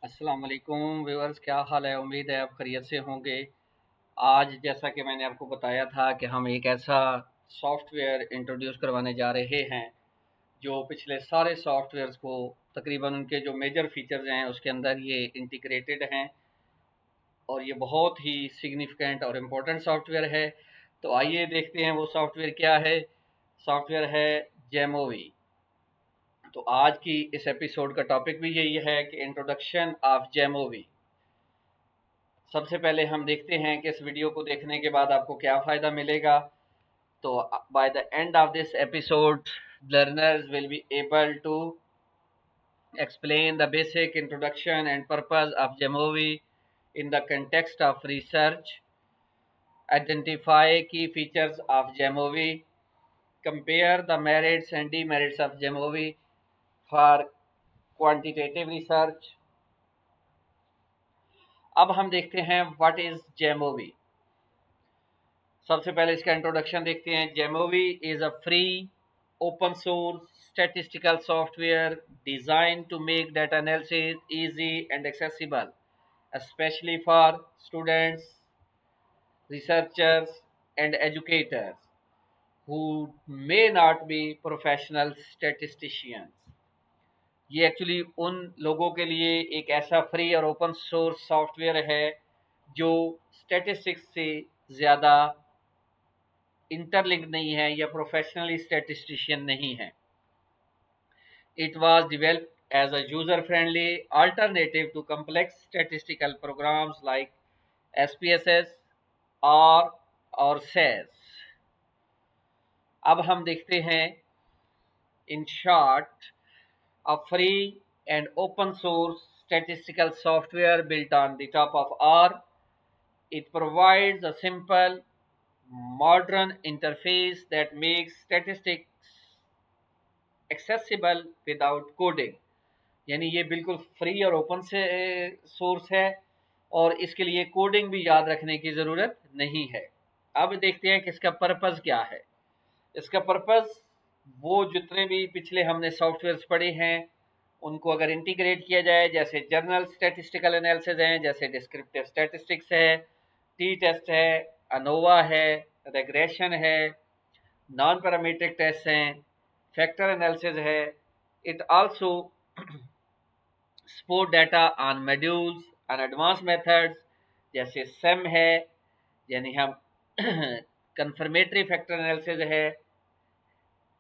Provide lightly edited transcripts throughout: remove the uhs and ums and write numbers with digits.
अस्सलाम वालेकुम व्यूअर्स, क्या हाल है। उम्मीद है आप खैरियत से होंगे। आज जैसा कि मैंने आपको बताया था कि हम एक ऐसा सॉफ्टवेयर इंट्रोड्यूस करवाने जा रहे हैं जो पिछले सारे सॉफ्टवेयर्स को तकरीबन उनके जो मेजर फीचर्स हैं उसके अंदर ये इंटीग्रेटेड हैं और ये बहुत ही सिग्निफिकेंट और इम्पोर्टेंट सॉफ्टवेयर है। तो आइए देखते हैं वो सॉफ्टवेयर क्या है। सॉफ्टवेयर है जेमोवी। तो आज की इस एपिसोड का टॉपिक भी यही है कि इंट्रोडक्शन ऑफ जेमोवी। सबसे पहले हम देखते हैं कि इस वीडियो को देखने के बाद आपको क्या फ़ायदा मिलेगा। तो by the end of this episode learners will be able to explain the basic introduction and purpose of Jamovi in the context of research, identify key features of Jamovi, compare the merits and demerits of Jamovi for quantitative research। अब हम देखते हैं what is जेमोवी। सबसे पहले इसका introduction देखते हैं। Jamovi is a free open source statistical software design to make data analysis easy and accessible, especially for students, researchers, and educators who may not be professional statisticians। ये actually उन लोगों के लिए एक ऐसा फ्री और ओपन सोर्स सॉफ्टवेयर है जो स्टैटिस्टिक्स से ज़्यादा इंटरलिंक्ड नहीं है या प्रोफेशनली स्टैटिस्टिशियन नहीं है। It was developed as a user friendly alternative to complex statistical programs like SPSS और सेस। अब हम देखते हैं in short a free and open source statistical software built on the top of R. It provides a simple, modern interface that makes statistics accessible without coding। यानी ये बिल्कुल free और open से सोर्स है और इसके लिए कोडिंग भी याद रखने की ज़रूरत नहीं है। अब देखते हैं कि इसका पर्पज़ क्या है। इसका पर्पज़ वो जितने भी पिछले हमने सॉफ्टवेयर्स पढ़े हैं उनको अगर इंटीग्रेट किया जाए, जैसे जर्नल स्टैटिस्टिकल एनालिसिस हैं, जैसे डिस्क्रिप्टिव स्टैटिस्टिक्स है, टी टेस्ट है, अनोवा है, रेग्रेशन है, नॉन पैरामीट्रिक टेस्ट हैं, फैक्टर एनालिसिस है। It also support data on modules and advance methods जैसे सेम है, यानी हम कंफर्मेटरी फैक्टर एनालिसिस है,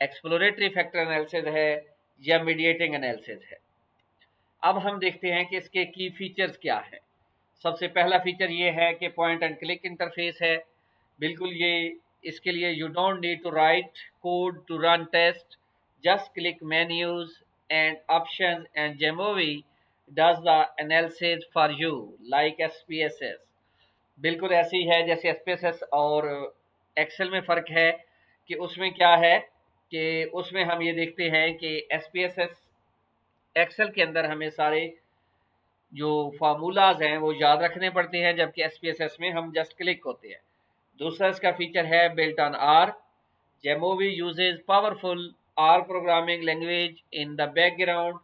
एक्सप्लोरेटरी फैक्टर एनालिसिस है या मीडिएटिंग एनालिसिस है। अब हम देखते हैं कि इसके की फीचर्स क्या है। सबसे पहला फीचर ये है कि पॉइंट एंड क्लिक इंटरफेस है। बिल्कुल ये इसके लिए you don't need to write code to run test, just click menus and options and Jamovi does the analysis for you like SPSS. बिल्कुल ऐसी है जैसे एसपीएसएस और एक्सेल में फ़र्क है कि उसमें क्या है कि उसमें हम ये देखते हैं कि एसपीएसएस एक्सेल के अंदर हमें सारे जो फार्मूलाज हैं वो याद रखने पड़ते हैं, जबकि एसपीएसएस में हम जस्ट क्लिक होते हैं। दूसरा इसका फीचर है built on R. Jamovi uses powerful R programming language in the background.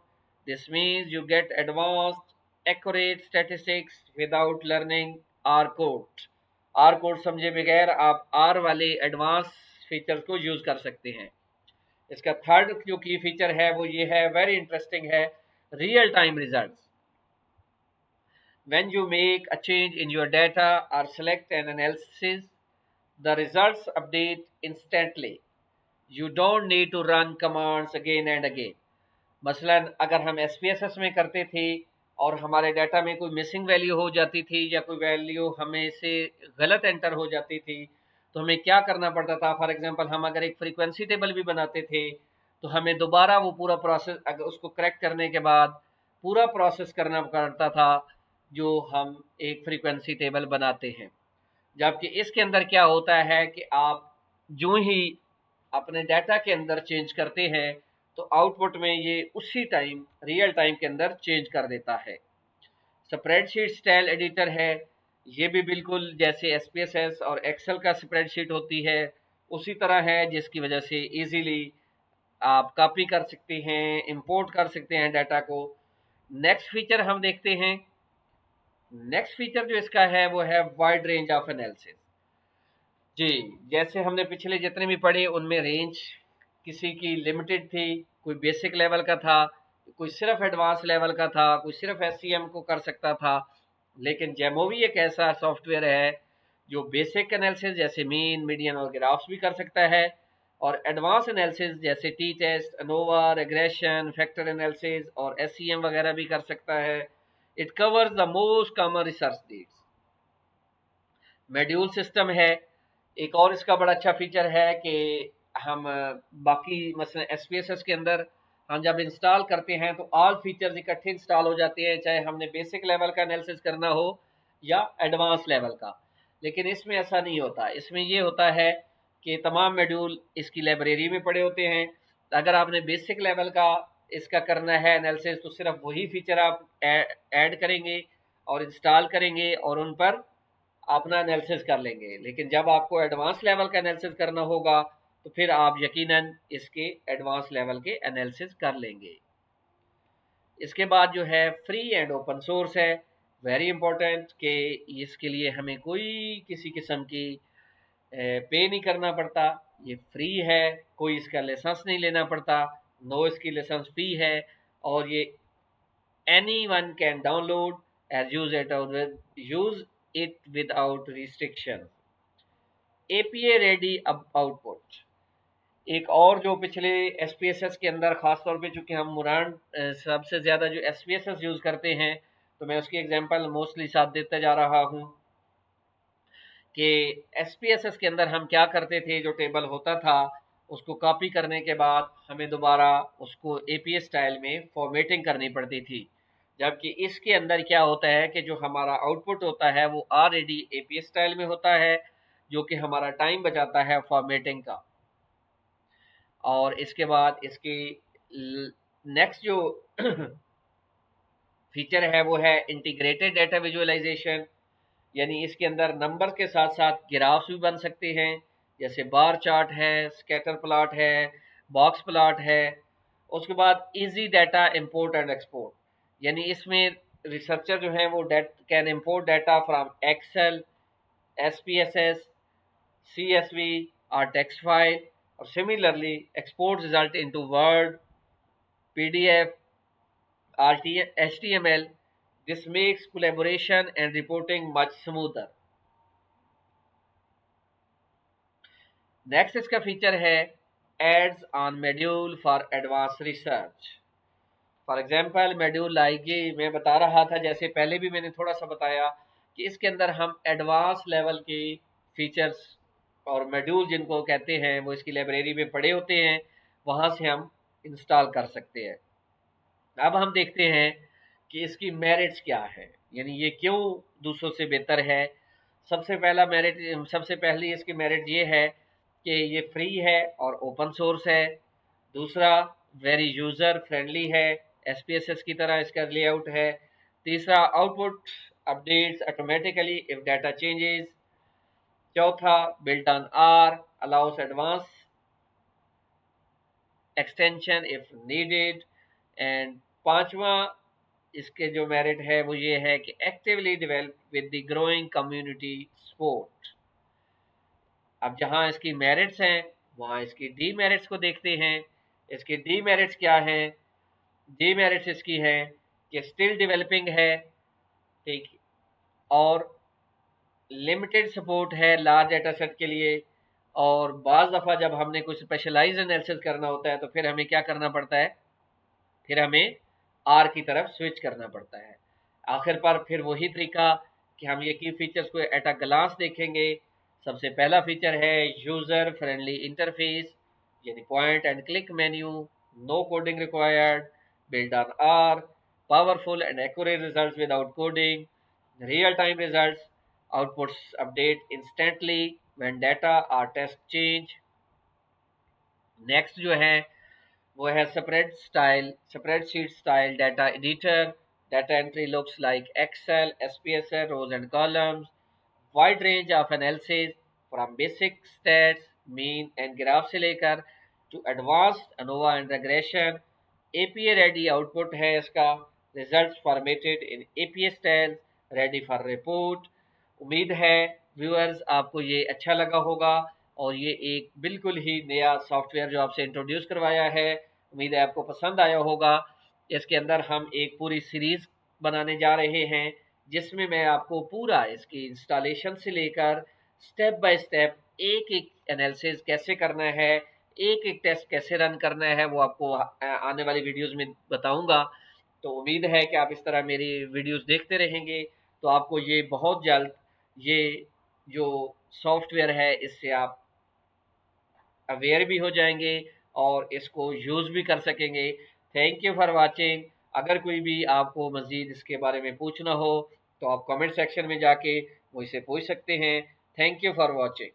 This means you get advanced accurate statistics without learning R code. R code समझे बगैर आप आर वाले एडवांस फीचर्स को यूज कर सकते हैं। इसका थर्ड जो की फीचर है वो ये है, वेरी इंटरेस्टिंग है, real time results. When you make a change in your data or select an analysis, the results update instantly. You don't need to run commands again and again। मसलन अगर हम SPSS में करते थे और हमारे data में कोई मिसिंग वैल्यू हो जाती थी या कोई वैल्यू हमें से गलत एंटर हो जाती थी तो हमें क्या करना पड़ता था। फॉर एग्जांपल हम अगर एक फ्रीक्वेंसी टेबल भी बनाते थे तो हमें दोबारा वो पूरा प्रोसेस, अगर उसको करेक्ट करने के बाद पूरा प्रोसेस करना पड़ता था जो हम एक फ्रीक्वेंसी टेबल बनाते हैं। जबकि इसके अंदर क्या होता है कि आप जो ही अपने डाटा के अंदर चेंज करते हैं तो आउटपुट में ये उसी टाइम रियल टाइम के अंदर चेंज कर देता है। स्प्रेडशीट स्टाइल एडिटर है, ये भी बिल्कुल जैसे एसपीएसएस और एक्सेल का स्प्रेडशीट होती है उसी तरह है, जिसकी वजह से इजीली आप कॉपी कर सकते हैं, इंपोर्ट कर सकते हैं डाटा को। नेक्स्ट फीचर हम देखते हैं। नेक्स्ट फीचर जो इसका है वो है वाइड रेंज ऑफ एनालिसिस। जी, जैसे हमने पिछले जितने भी पढ़े उनमें रेंज किसी की लिमिटेड थी, कोई बेसिक लेवल का था, कोई सिर्फ एडवांस लेवल का था, कोई सिर्फ एससीएम को कर सकता था। लेकिन जेमोवी एक ऐसा सॉफ्टवेयर है जो बेसिक एनालिसिस जैसे मीन, मीडियन और ग्राफ्स भी कर सकता है, और एडवांस एनालिसिस जैसे T test, ANOVA, regression, factor analysis और एससीएम वगैरह भी कर सकता है। It covers the most common research needs. Module system है। एक और इसका बड़ा अच्छा फीचर है कि हम बाकी मसलन एसपीएसएस के अंदर हम जब इंस्टॉल करते हैं तो ऑल फीचर्स इकट्ठे इंस्टॉल हो जाते हैं, चाहे हमने बेसिक लेवल का एनालिसिस करना हो या एडवांस लेवल का। लेकिन इसमें ऐसा नहीं होता। इसमें ये होता है कि तमाम मॉड्यूल इसकी लाइब्रेरी में पड़े होते हैं। अगर आपने बेसिक लेवल का इसका करना है एनालिसिस तो सिर्फ वही फीचर आप ऐड करेंगे और इंस्टॉल करेंगे और उन पर अपना एनालिसिस कर लेंगे। लेकिन जब आपको एडवांस लेवल का एनालिसिस करना होगा तो फिर आप यकीनन इसके एडवांस लेवल के एनालिसिस कर लेंगे। इसके बाद जो है फ्री एंड ओपन सोर्स है। वेरी इंपॉर्टेंट कि इसके लिए हमें कोई किसी किस्म की पे नहीं करना पड़ता। ये फ्री है, कोई इसका लाइसेंस नहीं लेना पड़ता, नो इसकी लाइसेंस फी है। और ये anyone can download and use it without restriction। APA ready अब आउटपुट एक और जो पिछले एसपीएसएस के अंदर खास तौर पे चूंकि हम मुरान सबसे ज़्यादा जो एसपीएसएस यूज़ करते हैं तो मैं उसकी एग्जांपल मोस्टली साथ देते जा रहा हूँ कि एसपीएसएस के अंदर हम क्या करते थे। जो टेबल होता था उसको कॉपी करने के बाद हमें दोबारा उसको एपीए स्टाइल में फॉर्मेटिंग करनी पड़ती थी, जबकि इसके अंदर क्या होता है कि जो हमारा आउटपुट होता है वो ऑलरेडी एपीए स्टाइल में होता है, जो कि हमारा टाइम बचाता है फॉर्मेटिंग का। और इसके बाद इसकी नेक्स्ट जो फीचर है वो है इंटीग्रेटेड डेटा विजुअलाइजेशन। यानी इसके अंदर नंबर के साथ साथ ग्राफ्स भी बन सकते हैं, जैसे बार चार्ट है, स्कैटर प्लॉट है, बॉक्स प्लॉट है। उसके बाद easy data import and export, यानी इसमें रिसर्चर जो है वो can import data from Excel, SPSS, CSV और टेक्स्ट फाइल, और similarly export result into Word, PDF, HTML. This makes collaboration and reporting much smoother. Next इसका फीचर है adds on module for advance research. For example module like ये मैं बता रहा था, जैसे पहले भी मैंने थोड़ा सा बताया कि इसके अंदर हम एडवांस लेवल के फीचर्स और मॉड्यूल जिनको कहते हैं वो इसकी लाइब्रेरी में पड़े होते हैं, वहाँ से हम इंस्टॉल कर सकते हैं। अब हम देखते हैं कि इसकी मेरिट्स क्या है, यानी ये क्यों दूसरों से बेहतर है। सबसे पहली इसकी मेरिट ये है कि ये फ्री है और ओपन सोर्स है। दूसरा, वेरी यूज़र फ्रेंडली है, एसपीएसएस की तरह इसका लेआउट है। तीसरा, output updates automatically if data changes. चौथा, built on R, allows advance extension if needed. And पांचवा इसके जो मेरिट है वो ये है कि actively develop with the growing community support. अब जहां इसकी मेरिट्स हैं वहां इसकी डी मेरिट्स को देखते हैं। इसकी डी मेरिट्स क्या हैं? डी मेरिट्स इसकी है कि स्टिल डेवलपिंग है, ठीक, और लिमिटेड सपोर्ट है लार्ज डेटा सेट के लिए। और बाज़ दफ़ा जब हमने कुछ स्पेशलाइज एनालिसिस करना होता है तो फिर हमें क्या करना पड़ता है, फिर हमें आर की तरफ स्विच करना पड़ता है। आखिर पर फिर वही तरीका कि हम ये की फीचर्स को एट अ ग्लांस देखेंगे। सबसे पहला फीचर है यूज़र फ्रेंडली इंटरफेस, यानी point and click menu, no coding required, build on R, powerful and accurate results without coding, real time results, outputs update instantly when data or test change। Next जो है वो है spreadsheet style data editor. Data entry looks like Excel, SPSL, rows and columns, wide range of analysis from basic stats, mean and graph से लेकर to advanced ANOVA and regression. APA ready output है इसका, results formatted in APS style, ready for report. उम्मीद है viewers आपको ये अच्छा लगा होगा और ये एक बिल्कुल ही नया सॉफ्टवेयर जो आपसे इंट्रोड्यूस करवाया है, उम्मीद है आपको पसंद आया होगा। इसके अंदर हम एक पूरी सीरीज बनाने जा रहे हैं जिसमें मैं आपको पूरा इसकी इंस्टॉलेशन से लेकर स्टेप बाय स्टेप एक एक एनालिसिस कैसे करना है, एक एक टेस्ट कैसे रन करना है, वो आपको आने वाली वीडियोस में बताऊंगा। तो उम्मीद है कि आप इस तरह मेरी वीडियोस देखते रहेंगे तो आपको ये बहुत जल्द ये जो सॉफ्टवेयर है इससे आप अवेयर भी हो जाएंगे और इसको यूज़ भी कर सकेंगे। Thank you for watching. अगर कोई भी आपको मज़ीद इसके बारे में पूछना हो तो आप कमेंट सेक्शन में जाके मुझसे पूछ सकते हैं। Thank you for watching.